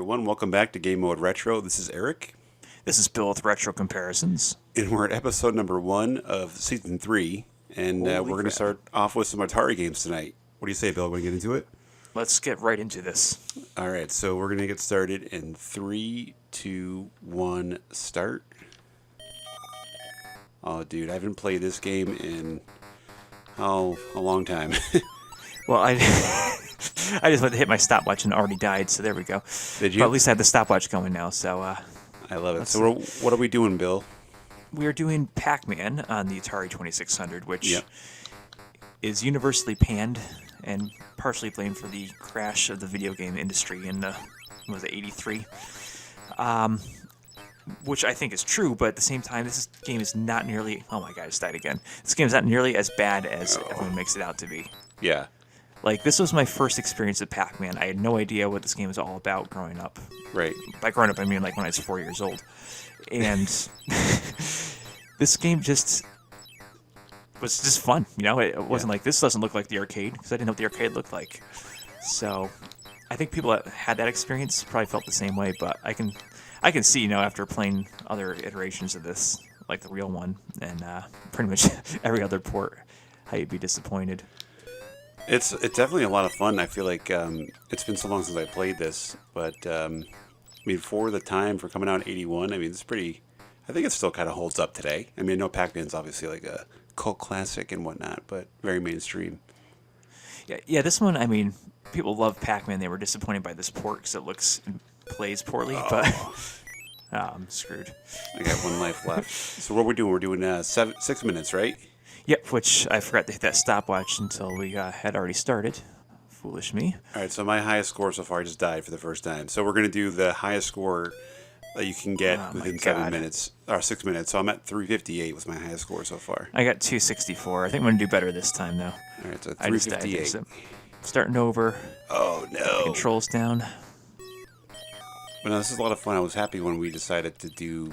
everyone. Welcome back to Game Mode Retro. This is Eric. This is Bill with Retro Comparisons. And we're at episode number 1 of Season 3. And we're going to start off with some Atari games tonight. What do you say, Bill? Want to get into it? Let's get right into this. All right, so we're going to get started in 3, 2, 1, start. Oh, dude, I haven't played this game in, a long time. Well, I just went to hit my stopwatch and it already died, so there we go. Did you? But at least I have the stopwatch going now, so... I love it. So what are we doing, Bill? We are doing Pac-Man on the Atari 2600, which is universally panned and partially blamed for the crash of the video game industry in, was it 83? Which I think is true, but at the same time, this game is not nearly... Oh my god, it's died again. This game is not nearly as bad as everyone makes it out to be. Yeah. Like, this was my first experience with Pac-Man. I had no idea what this game was all about growing up. Right. By growing up, I mean like when I was 4 years old. And this game just was just fun, you know? It wasn't like, this doesn't look like the arcade, because I didn't know what the arcade looked like. So I think people that had that experience probably felt the same way, but I can see, you know, after playing other iterations of this, like the real one, and pretty much every other port, how you'd be disappointed. It's definitely a lot of fun. I feel like it's been so long since I played this, but I mean, for the time, for coming out in 81, I mean, it's pretty... I think it still kind of holds up today. I mean, I know Pac-Man's obviously like a cult classic and whatnot, but very mainstream. Yeah, this one, I mean, people love Pac-Man. They were disappointed by this port because it looks and plays poorly, but I'm screwed. I got one life left. So what we're doing, we're doing 6 minutes, right? Yep, which I forgot to hit that stopwatch until we had already started. Foolish me. All right, so my highest score so far, I just died for the first time. So we're going to do the highest score that you can get within 7 minutes, or 6 minutes. So I'm at 358 was my highest score so far. I got 264. I think I'm going to do better this time, though. All right, so I just died 358. there, so starting over. Oh, no. Controls down. But no, this is a lot of fun. I was happy when we decided to do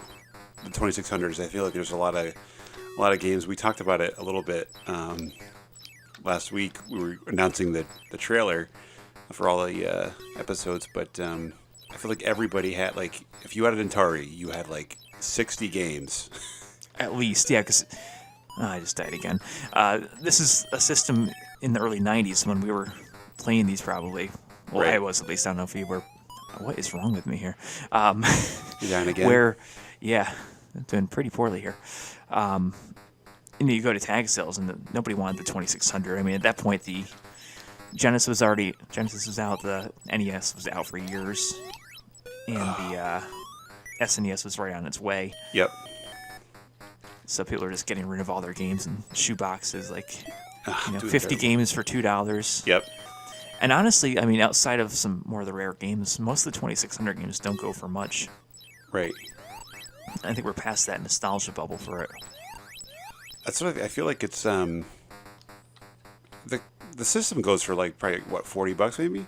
the 2600s. I feel like there's a lot of games. We talked about it a little bit last week. We were announcing the trailer for all the episodes, but I feel like everybody had, like, if you had an Atari, you had like 60 games. At least, yeah, because I just died again. This is a system in the early 90s when we were playing these, probably. Well, Right. I was, at least. I don't know if you were. What is wrong with me here? You dying again? I'm doing pretty poorly here. And you go to tag sales, and nobody wanted the 2600. I mean, at that point, the Genesis was out, the NES was out for years, and the SNES was right on its way. Yep. So people are just getting rid of all their games in shoe boxes, like 50 terrible. games for $2. Yep. And honestly, I mean, outside of some more of the rare games, most of the 2600 games don't go for much. Right. I think we're past that nostalgia bubble for it. That's what I feel like. It's the system goes for like probably what, $40 maybe.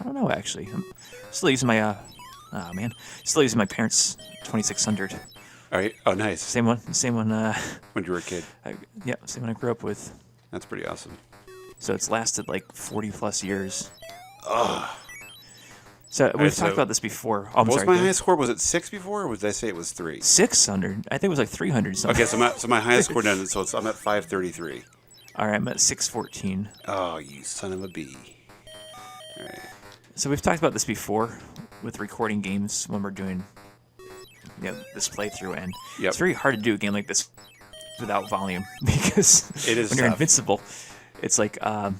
I don't know, actually. I'm still using my still using my parents' 2600. All right. Oh, nice. Same one. When you were a kid. Same one I grew up with. That's pretty awesome. So it's lasted like 40 plus years. Oh. So we've talked about this before. Oh, I'm What was sorry, my highest score? Was it 6 before, or did I say it was 3? 600. I think it was like 300 something. Okay, so my highest score done. So I'm at 533. All right, I'm at 614. Oh, you son of a bee! All right. So we've talked about this before with recording games when we're doing this playthrough, and it's very hard to do a game like this without volume because It is when you're tough. invincible, it's like I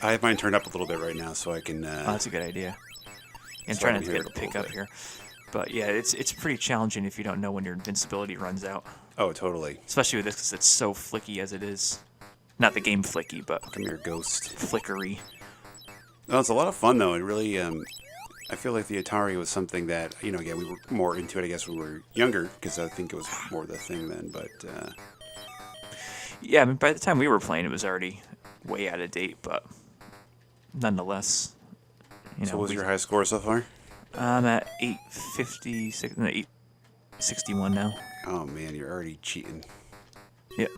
have mine turned up a little bit right now, so I can. Oh, that's a good idea. I'm So trying I to can get hear the it a pick little up bit. here, but yeah, it's pretty challenging if you don't know when your invincibility runs out, Oh, totally. especially with this because it's so flicky as it is. Not the game flicky, but Come here, ghost. flickery. No, it's a lot of fun though. It really. I feel like the Atari was something that again we were more into it. I guess when we were younger because I think it was more the thing then. But Yeah, I mean, by the time we were playing, it was already way out of date, but nonetheless, so what was your high score so far? I'm at 856, no, 861 now. Oh man, you're already cheating. Yep.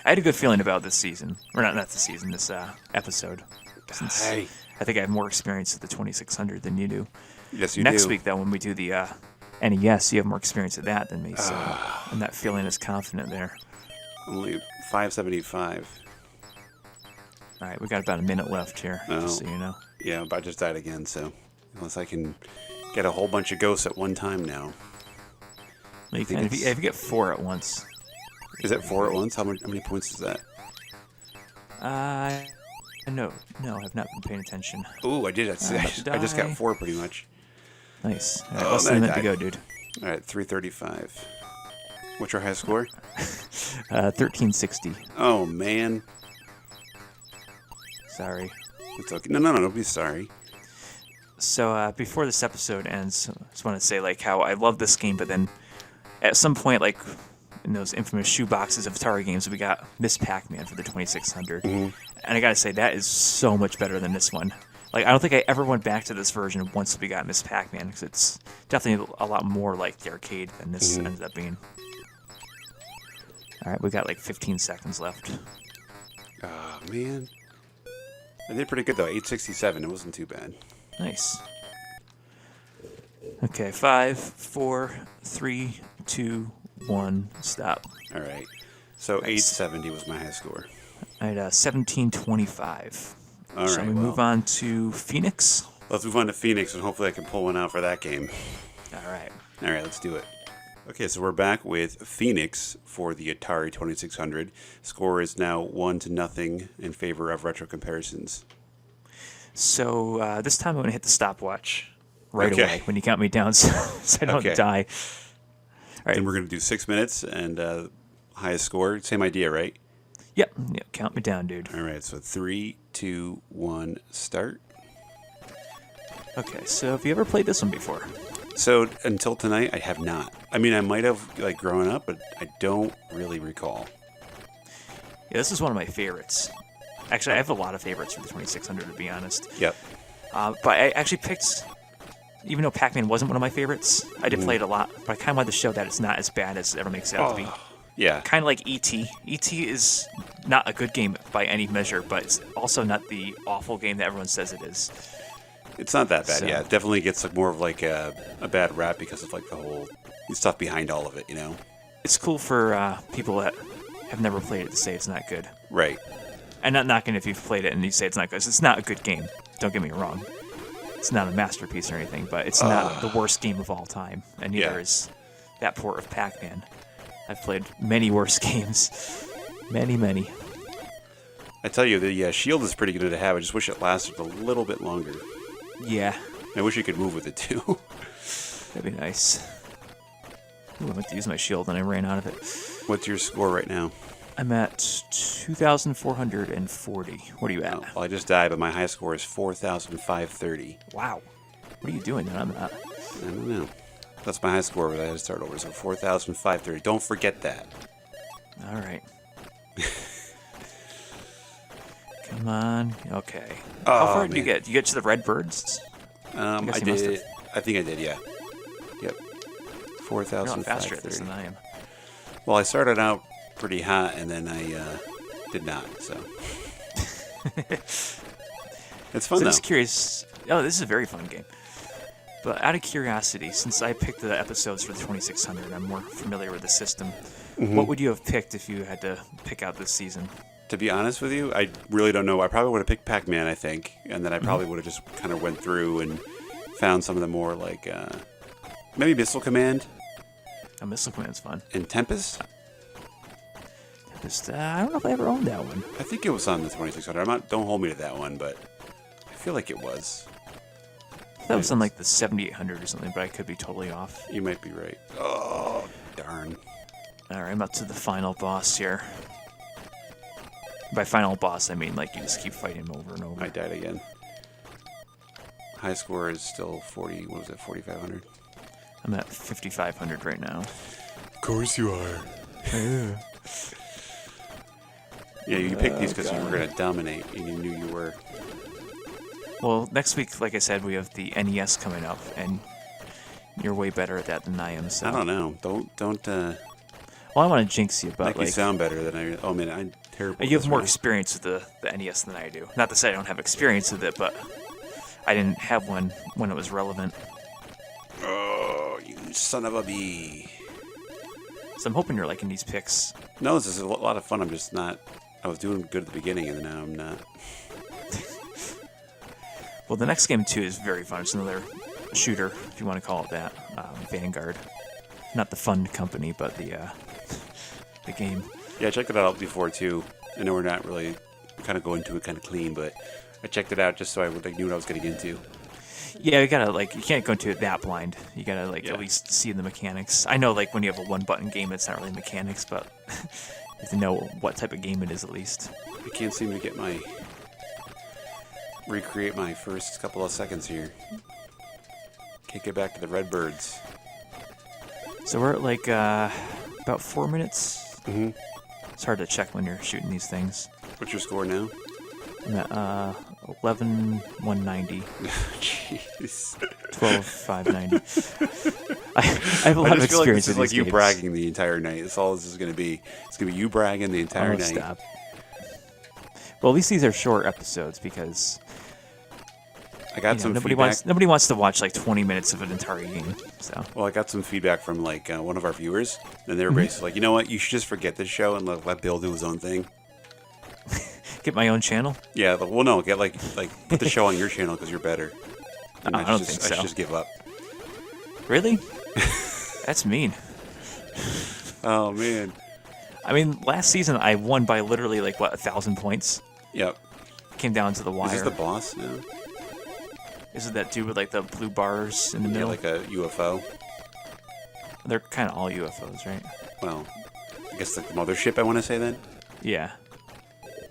I had a good feeling about this season, or not this season, this episode. Since Hey. I think I have more experience with the 2600 than you do. Yes, you Next do. week, though, when we do the NES, you have more experience at that than me, so I'm not feeling as confident there. Only 575. All right, we got about a minute left here, just so you know. Yeah, but I just died again, so unless I can get a whole bunch of ghosts at one time now. Well, you can, if you get 4 at once. Is that 4 at once? How many points is that? No, I've not been paying attention. Ooh, I did. I just got 4 pretty much. Nice. All right, less than a minute to go, dude. All right, 335. What's your high score? 1360. Oh, man. Sorry. It's okay. No, don't be sorry. So before this episode ends, I just want to say like how I love this game, but then at some point, like in those infamous shoe boxes of Atari games, we got Miss Pac-Man for the 2600, and I gotta say that is so much better than this one. Like I don't think I ever went back to this version once we got Miss Pac-Man because it's definitely a lot more like the arcade than this ended up being. All right, we got like 15 seconds left. Oh, man. I did pretty good, though. 867. It wasn't too bad. Nice. Okay, 5, 4, 3, 2, 1, stop. All right. So 870 was my high score. I had 1725. All Shall right, we move on to Phoenix? Let's move on to Phoenix, and hopefully I can pull one out for that game. All right. All right, let's do it. Okay, so we're back with Phoenix for the Atari 2600. Score is now 1-0 in favor of Retro Comparisons. So this time I'm going to hit the stopwatch right Okay. away when you count me down so I don't Okay. die. All right. And we're going to do 6 minutes and highest score. Same idea, right? Yep. Count me down, dude. All right, so 3, 2, 1, start. Okay, so have you ever played this one before? So until tonight, I have not. I mean, I might have like growing up, but I don't really recall. Yeah, this is one of my favorites. Actually, I have a lot of favorites for the 2600, to be honest. Yep. But I actually picked, even though Pac-Man wasn't one of my favorites, I did play it a lot, but I kind of wanted to show that it's not as bad as it ever makes it out to be. Yeah. Kind of like E.T. E.T. is not a good game by any measure, but it's also not the awful game that everyone says it is. It's not that bad. So- Yeah, it definitely gets like more of like a bad rap because of like the whole stuff behind all of it, you know? It's cool for people that have never played it to say it's not good. Right. I'm not knocking if you've played it and you say it's not good. It's not a good game. Don't get me wrong. It's not a masterpiece or anything, but it's not the worst game of all time, and neither Yeah. is that port of Pac-Man. I've played many worse games. Many. I tell you, the shield is pretty good to have. I just wish it lasted a little bit longer. Yeah, I wish you could move with it too. that'd be nice. Ooh, I meant to use my shield and I ran out of it. What's your score right now? I'm at 2,440. What are you at? Oh, well, I just died, but my high score is 4,530. Wow. What are you doing then? I'm not. I don't know. That's my high score, but I had to start over. So 4,530. Don't forget that. All right. Come on. Okay. How far did you get? Did you get to the red birds? I guess you must did. have. I think I did. Yeah. Yep. You're a lot faster at 4,530. this than I am. Well, I started out pretty hot, and then I did not. So it's fun So though. just curious. Oh, this is a very fun game. But out of curiosity, since I picked the episodes for the 2600, I'm more familiar with the system. What would you have picked if you had to pick out this season? To be honest with you, I really don't know. I probably would have picked Pac-Man, I think, and then I probably would have just kind of went through and found some of the more like maybe Missile Command Oh, Missile Command's fun. and Tempest. Just, I don't know if I ever owned that one. I think it was on the 2600. I'm not. Don't hold me to that one, but I feel like it was. That was on like the 7800 or something, but I could be totally off. You might be right. Oh, darn. All right, I'm up to the final boss here. By final boss, I mean like you just keep fighting him over and over. I died again. High score is still 40. What was it? 4,500. I'm at 5,500 right now. Of course you are. Yeah, you picked these because you were going to dominate, and you knew you were. Well, next week, like I said, we have the NES coming up, and you're way better at that than I am. So I don't know. Don't. Well, I want to jinx you, but Make you like sound better than I. Oh man, I'm terrible. at you have this more right experience with the NES than I do. Not to say I don't have experience with it, but I didn't have one when it was relevant. now. Oh, you son of a bee! So I'm hoping you're liking these picks. No, this is a lot of fun. I'm just not. I was doing good at the beginning, and now I'm not. Well, the next game too is very fun. It's another shooter, if you want to call it that. Vanguard, not the fun company, but the game. Yeah, I checked it out before too. I know we're not really kind of going to it kind of clean, but I checked it out just so I would knew what I was getting into. Yeah, you gotta you can't go into it that blind. You gotta at least see the mechanics. I know when you have a one-button game, it's not really mechanics, but you have to know what type of game it is at least. I can't seem to get recreate my first couple of seconds here. Can't get back to the Redbirds. So we're at about 4 minutes. Mm-hmm. It's hard to check when you're shooting these things. What's your score now? I'm at 11,190. Jeez. 12,590. I have a lot of I just feel like experience this is with like these you games. bragging the entire night. That's all this is going to be. It's going to be you bragging the entire night. Stop. Well, at least these are short episodes because I got some nobody feedback. nobody wants to watch 20 minutes of an Atari game. So Well, I got some feedback from one of our viewers, and they were basically like, you know what? You should just forget this show and let Bill do his own thing. get my own channel. Yeah, well, no, get put the show on your channel because you're better. And I don't think so. I should just give up. Really? That's mean. Oh man. I mean, last season I won by literally 1,000 points. Yep. Came down to the wire. Is this the boss now? Is it that dude with the blue bars in the Yeah, middle? like a UFO. They're kind of all UFOs, right? Well, I guess like the mothership. I want to say then. Yeah.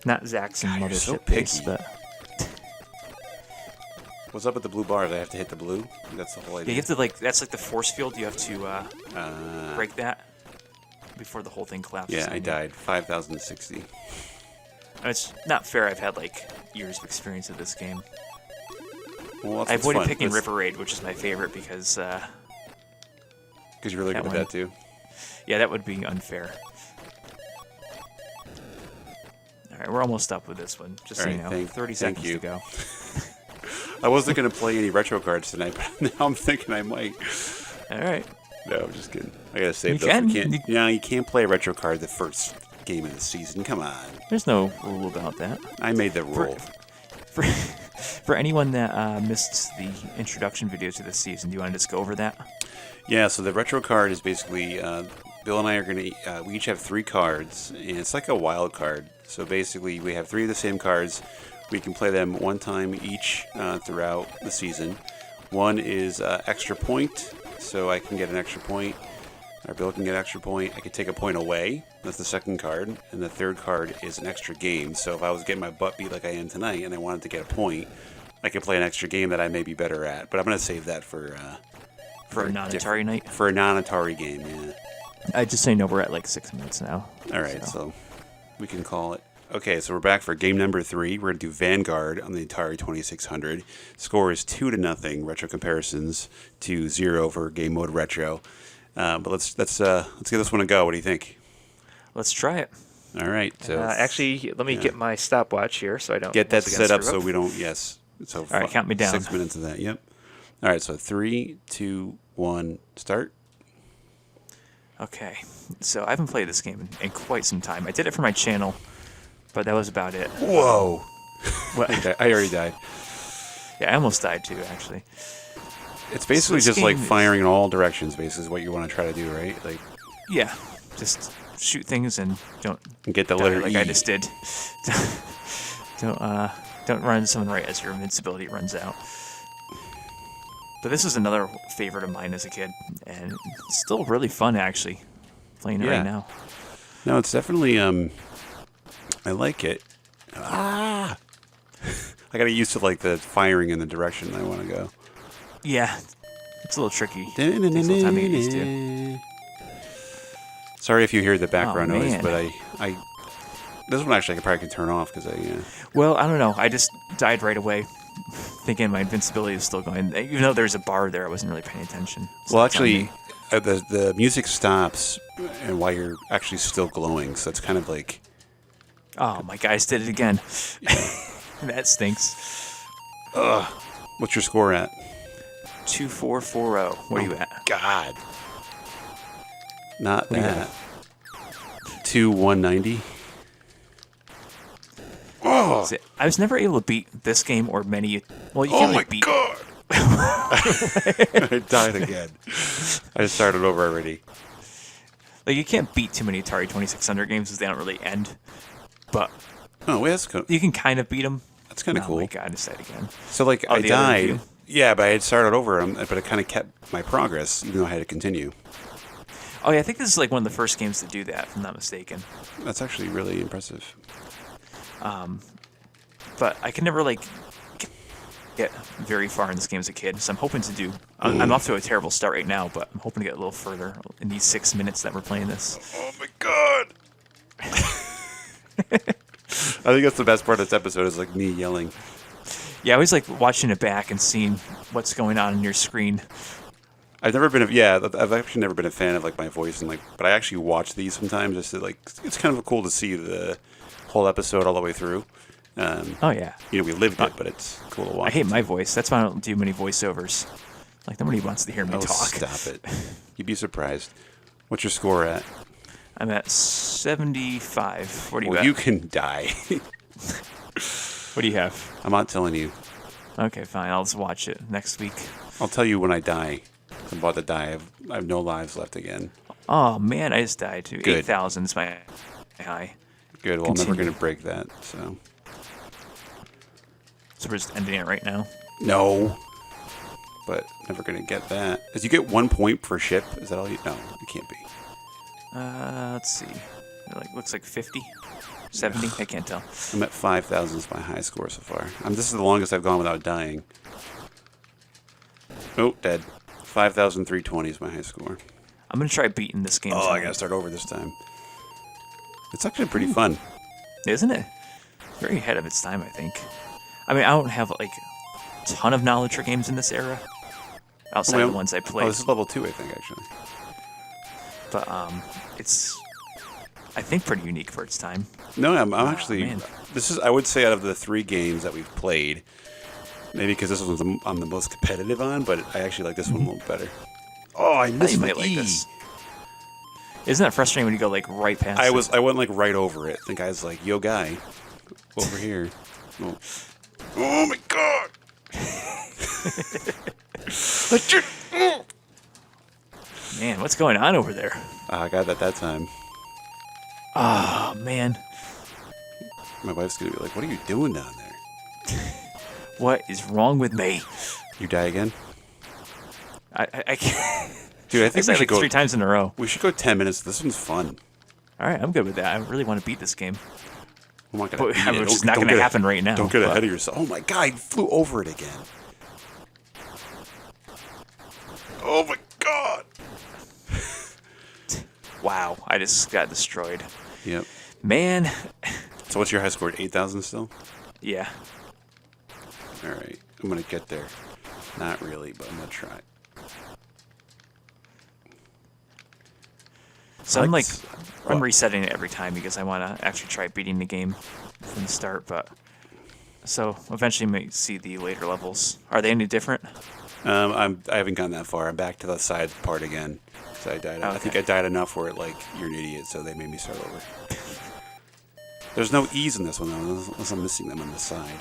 Not Zaxxon God, you're mothership so base, picky. but What's up with the blue bars? I have to hit the blue. That's the whole yeah, idea. you have to that's the force field. You have to break that before the whole thing collapses. Yeah, on I you. died. 5,060. And it's not fair. I've had years of experience with this game. Well, that's I what's avoided fun. picking That's- River Raid, which is my favorite because Because you're really that good at one. that too. yeah, that would be unfair. All right, we're almost up with this one. Just All so right, you know, thank 30 you. seconds to go. I wasn't going to play any retro cards tonight, but now I'm thinking I might. All right. No, I'm just kidding. I got to save You those. can. You can't play a retro card the first game of the season. Come on. There's no rule about that. I made the rule. For anyone that missed the introduction video to this season, do you want to just go over that? Yeah, so the retro card is basically Bill and I are going to we each have 3 cards, and it's like a wild card. So basically, we have 3 of the same cards. We can play them one time each throughout the season. One is extra point, so I can get an extra point. Or Bill can get an extra point. I can take a point away. That's the second card. And the third card is an extra game. So if I was getting my butt beat like I am tonight and I wanted to get a point, I could play an extra game that I may be better at. But I'm going to save that for For a non-Atari night? For a non-Atari game, yeah. I just say no, we're at 6 minutes now. All right, so we can call it. Okay, so we're back for game number 3. We're going to do Vanguard on the Atari 2600. Score is 2-0. Retro comparisons to 0 for game mode retro. But let's give this one a go. What do you think? Let's try it. All right. So Actually, let me get my stopwatch here so I don't get that once again set up screw so we don't. Yes. So All right, count me down. 6 minutes of that. Yep. All right. So 3, 2, 1, start. Okay, so I haven't played this game in quite some time. I did it for my channel, but that was about it. Whoa! What? I already died. Yeah, I almost died too, actually. It's basically this just like game is- firing in all directions. Basically, is what you want to try to do, right? Like Yeah, just shoot things and don't get the die letter like E. I just did. Don't run someone right as your invincibility runs out. But this is another favorite of mine as a kid, and it's still really fun actually playing it Yeah. right now. No, it's definitely. I like it. Ah! I got to get used to like the firing in the direction I want to go. Yeah, it's a little tricky. Takes a little time to get used to. Sorry if you hear the background Oh, noise, man. but I this one actually I probably could turn off because I. Well, I don't know. I just died right away, thinking my invincibility is still going. Even though there's a bar there, I wasn't really paying attention. So Well, it's on actually, me. the music stops and why you're actually still glowing. So it's kind of like, Oh, my guys did it again. That stinks. what's your score at? 2440. What are you at? God, not What do you that. 2190. Oh, See, I was never able to beat this game or many. Well, you oh can't my really beat. God! I died again. I started over already. Like, you can't beat too many Atari 2600 games because they don't really end. But Oh, wait, that's you can kind of beat them. That's kind of cool. Oh my God, I just died again. So, like, Oh, I the other died. review? Yeah, but I had started over, but it kind of kept my progress, even though I had to continue. Oh yeah, I think this is like one of the first games to do that, if I'm not mistaken. That's actually really impressive. But I can never like get very far in this game as a kid, so I'm hoping to do. I'm off to a terrible start right now, but I'm hoping to get a little further in these 6 minutes that we're playing this. Oh my God! I think that's the best part of this episode is like me yelling. Yeah, I always like watching it back and seeing what's going on in your screen. I've actually never been a fan of like my voice and like, but I actually watch these sometimes just to like, it's kind of cool to see the whole episode all the way through. Oh yeah, We lived it, but it's cool to watch. I hate my voice. That's why I don't do many voiceovers. Like nobody wants to hear me Oh, talk. stop it! You'd be surprised. What's your score at? I'm at 75. What do you Well, at? you can die. What do you have? I'm not telling you. Okay, fine. I'll just watch it next week. I'll tell you when I die. I'm about to die. I have no lives left again. Oh man, I just died too. Good. 8,000 is my high. Good. Well, I'm never Continue. going to break that. So So we're just ending it right now. no, but never going to get that. Did you get 1 point per ship? Is that all you? No, you can't be. Let's see. It looks like 50, 70. I can't tell. I'm at 5,000 is my high score so far. This is the longest I've gone without dying. Oh, dead. 5,320 is my high score. I'm gonna try beating this game. Oh, I tonight. gotta start over this time. It's actually pretty fun. Isn't it? Very ahead of its time, I think. I mean, I don't have like a ton of knowledge for games in this era, outside Wait, of the ones I played. Oh, this is level 2, I think, actually. But it's, I think, pretty unique for its time. No, I'm actually. man. This is, I would say, out of the 3 games that we've played, maybe because this one's I'm the most competitive on, but I actually like this one a little better. Oh, I I think missed you the might like E. this. Isn't that frustrating when you go like right past? I went like right over it. The guy's like, "Yo, guy, over here." Oh my God! Man, what's going on over there? I got that time. Oh man, My wife's gonna be like, "What are you doing down there?" what is wrong with me? You die again, I can't. dude. I I think said we should like go. 3 times in a row. We should go 10 minutes. This one's fun. All right, I'm good with that. I really want to beat this game. I'm not gonna. But beat it. which is Don't- not don't going to get- happen right now. Don't get but- ahead of yourself. Oh my God! You flew over it again. Oh my God! Wow, I just got destroyed. Yep. Man, So what's your high score? 8,000 still? yeah. All right. I'm gonna get there. Not really, but I'm gonna try. So I'm like, Let's- I'm what? resetting it every time because I want to actually try beating the game from the start. But so eventually, you might see the later levels. Are they any different? I haven't gotten that far. I'm back to the side part again. So I died. I think I died enough where like you're an idiot, so they made me start over. There's no E's in this one though, unless I'm missing them on the side.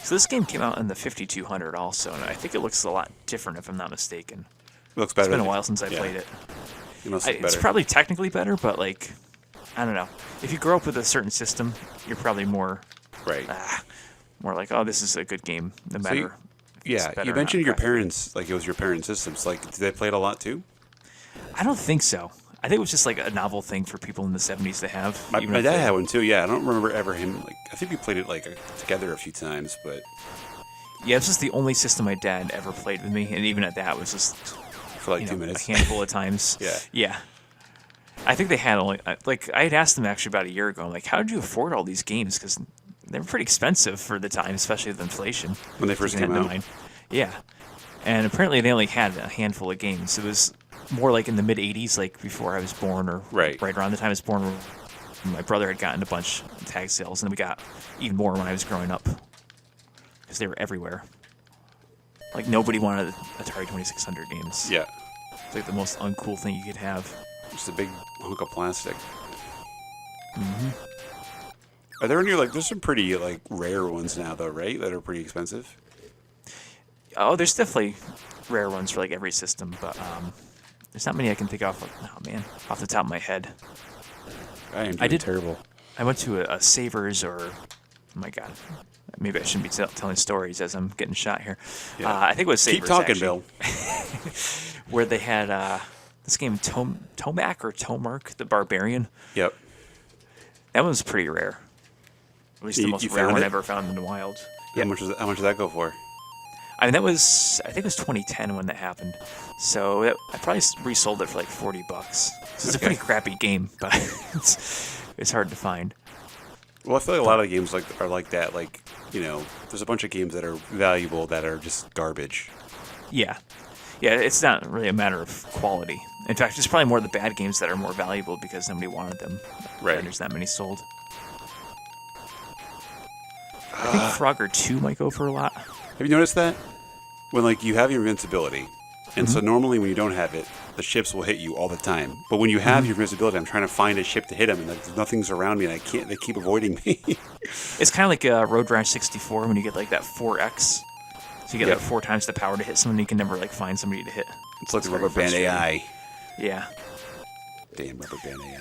So this game came out in the 5200 also, and I think it looks a lot different if I'm not mistaken. It looks better. It's been a than- while since I yeah, played it. It must look It's better. probably technically better, but like, I don't know. If you grow up with a certain system, you're probably more right. like, oh, this is a good game, no So matter. you- if it's Yeah, better you or mentioned not your graphically. parents, like it was your parents' systems. Like, did they play it a lot too? I don't think so. I think it was just like a novel thing for people in the 70s to have. My even if dad they- had one too. Yeah, I don't remember ever him. Like, I think we played it like together a few times, but Yeah, this is the only system my dad ever played with me, and even at that, it was just for like you 2 know, minutes. a handful of times. Yeah. Yeah. I think they had only like I had asked them actually about a year ago. I'm like, how did you afford all these games? Because they were pretty expensive for the time, especially with inflation. When they first Keeping came that in out. mind. Yeah. And apparently they only had a handful of games. It was more like in the mid '80s, like before I was born, or Right. around the time I was born. My brother had gotten a bunch of tag sales, and then we got even more when I was growing up because they were everywhere. Like nobody wanted Atari 2600 games. Yeah. It's like the most uncool thing you could have. Just a big hunk of plastic. Mm-hmm. Are there any, like, there's some pretty, like, rare ones now, though, right? That are pretty expensive? Oh, there's definitely rare ones for like every system, but there's not many I can think of. Off the top of my head. I am doing terrible. I went to a Savers, or oh my god, maybe I shouldn't be telling stories as I'm getting shot here. Yeah. I think it was Savers. Keep talking, actually, Bill. where they had this game Tomac or Tomark, the Barbarian. Yep. That one was pretty rare. At least the most rare found one it? I ever found in the wild. How much did that go for? I mean, I think it was 2010 when that happened. So I probably resold it for like $40. So it's a pretty crappy game, but it's hard to find. Well, I feel like a lot of games are like that. Like, you know, there's a bunch of games that are valuable that are just garbage. Yeah. Yeah, it's not really a matter of quality. In fact, it's probably more the bad games that are more valuable because nobody wanted them. Right. And there's that many sold. I think Frogger 2 might go for a lot. Have you noticed that? When, like, you have your invincibility, and so normally when you don't have it, the ships will hit you all the time. But when you have your invincibility, I'm trying to find a ship to hit them, and like, nothing's around me, and they keep avoiding me. It's kind of like Road Rash 64 when you get like that 4X. So you get like 4 times the power to hit someone, and you can never like find somebody to hit. It's like the very rubber band frustrating. AI. Yeah. Damn rubber band AI.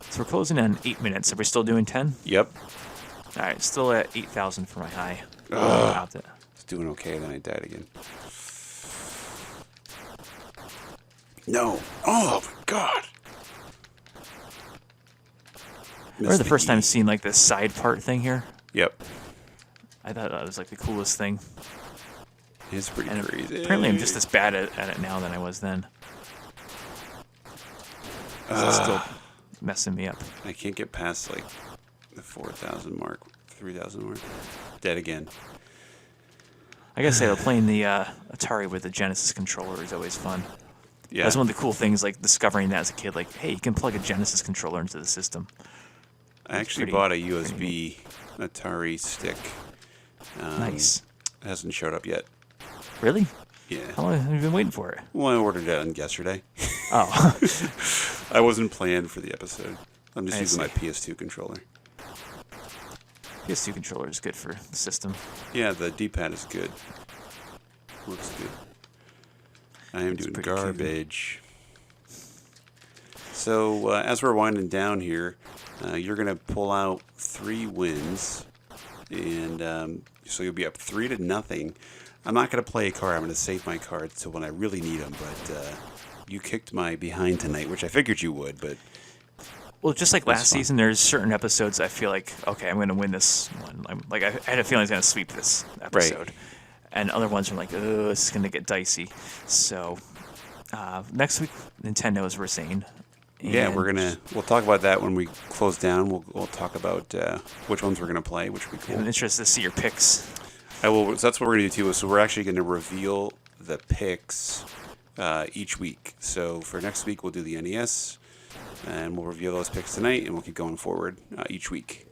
So we're closing in 8 minutes. Are we still doing 10? Yep. All right, still at 8,000 for my high. It's doing okay, then I died again. No. Oh, my God. I remember the first time seeing like this side part thing here. Yep. I thought that was like the coolest thing. It's pretty And crazy. apparently I'm just as bad at it now than I was then. It's still messing me up. I can't get past, like, the 4,000 mark, 3,000 mark. Dead again. I gotta say, though, playing the Atari with the Genesis controller is always fun. Yeah. That's one of the cool things, like discovering that as a kid. Like, hey, you can plug a Genesis controller into the system. I actually pretty- bought a pretty USB Atari stick. Nice. It hasn't showed up yet. Really? Yeah. How long have you been waiting for it? Well, I ordered it on yesterday. Oh. I wasn't planned for the episode. I'm just I using my see. PS2 controller. PS2 controller is good for the system. Yeah, the D-pad is good. Looks good. I am doing pretty garbage. So, as we're winding down here, you're going to pull out 3 wins. And so you'll be up 3-0. I'm not going to play a card. I'm going to save my cards till when I really need them. But you kicked my behind tonight, which I figured you would. But Well, just like last fun. season, there's certain episodes I feel like, okay, I'm going to win this one. I had a feeling I was going to sweep this episode. And other ones are like, oh, this is going to get dicey. So next week, Nintendo's we're saying. yeah, And we'll talk about that when we close down. We'll talk about which ones we're going to play, which would be cool. I'm interested to see your picks. I will. So that's what we're going to do too. So we're actually going to reveal the picks each week. So for next week, we'll do the NES, and we'll reveal those picks tonight, and we'll keep going forward each week.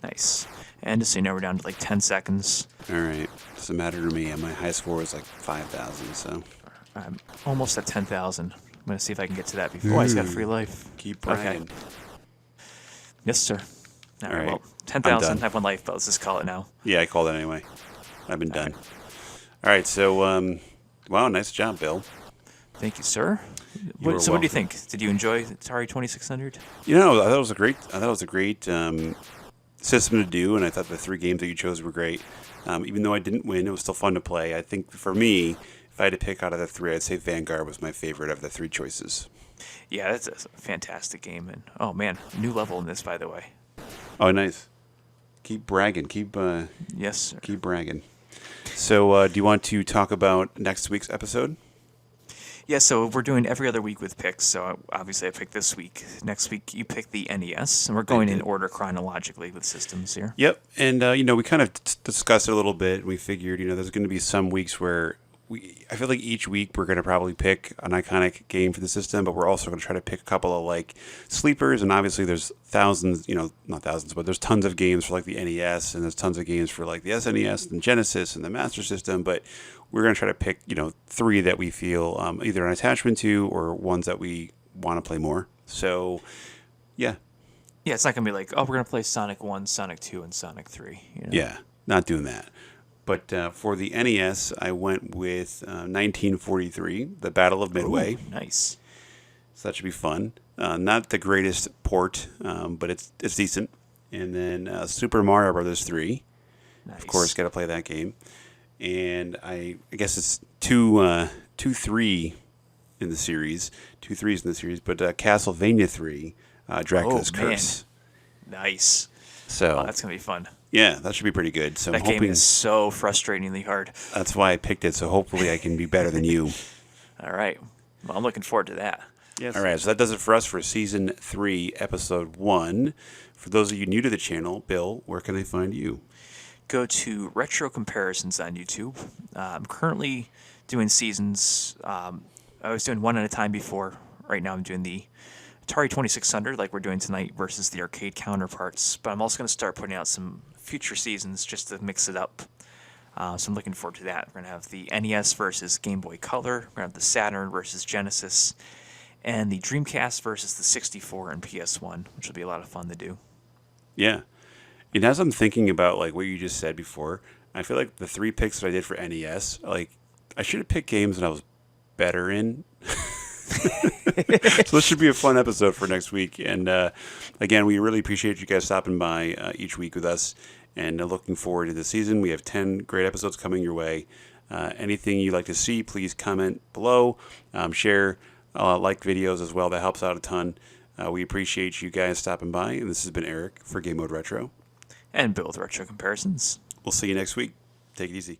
Nice. And just so you know, we're down to like 10 seconds. All right. Doesn't matter to me. My high score is like 5,000. So I'm almost at 10,000. I'm going to see if I can get to that before I just got free life. keep bragging. Okay. Yes, sir. All right. right. Well, 10,000. done. I have one life, but let's just call it now. Yeah, I called it anyway. I've been done. All right. So wow, nice job, Bill. Thank you, sir. You were So what do you welcome. think? Did you enjoy Atari 2600? You know, I thought it was a great system to do, and I thought the 3 games that you chose were great. Even though I didn't win, it was still fun to play. I think for me, if I had to pick out of the 3, I'd say Vanguard was my favorite of the 3 choices. Yeah, that's a fantastic game. And oh man, new level in this, by the way. Oh, nice. Keep bragging. Keep Yes, sir. bragging. So, do you want to talk about next week's episode? Yeah, so we're doing every other week with picks. So obviously I picked this week. Next week you pick the NES, and we're going in order chronologically with systems here. Yep. And we kind of discussed it a little bit. We figured, there's going to be some weeks where I feel like each week we're going to probably pick an iconic game for the system, but we're also going to try to pick a couple of like sleepers. And obviously there's thousands, not thousands, but there's tons of games for like the NES, and there's tons of games for like the SNES and Genesis and the Master System. But we're going to try to pick, 3 that we feel either an attachment to or ones that we want to play more. So, yeah. Yeah, it's not going to be like, oh, we're going to play Sonic 1, Sonic 2, and Sonic 3. Yeah, not doing that. But for the NES, I went with 1943, The Battle of Midway. Ooh, nice. So that should be fun. Not the greatest port, but it's decent. And then Super Mario Brothers 3. Nice. Of course, got to play that game. And I guess it's 2-3 in the series. 2 3s in the series. But Castlevania 3, Dracula's Curse. Nice. So that's going to be fun. Yeah, that should be pretty good. So that game is so frustratingly hard. That's why I picked it, so hopefully I can be better than you. All right. Well, I'm looking forward to that. Yes. All right, so that does it for us for Season 3, Episode 1. For those of you new to the channel, Bill, where can they find you? Go to Retro Comparisons on YouTube. I'm currently doing seasons. I was doing one at a time before. Right now I'm doing the Atari 2600 like we're doing tonight versus the arcade counterparts. But I'm also going to start putting out some future seasons just to mix it up. So I'm looking forward to that. We're going to have the NES versus Game Boy Color. We're going to have the Saturn versus Genesis. And the Dreamcast versus the 64 and PS1, which will be a lot of fun to do. Yeah. And as I'm thinking about like what you just said before, I feel like the 3 picks that I did for NES, like I should have picked games that I was better in. So this should be a fun episode for next week. And again, we really appreciate you guys stopping by each week with us, and looking forward to the season. We have 10 great episodes coming your way. Anything you'd like to see, please comment below. Share, like videos as well. That helps out a ton. We appreciate you guys stopping by. And this has been Eric for Game Mode Retro. And Bill with Retro Comparisons. We'll see you next week. Take it easy.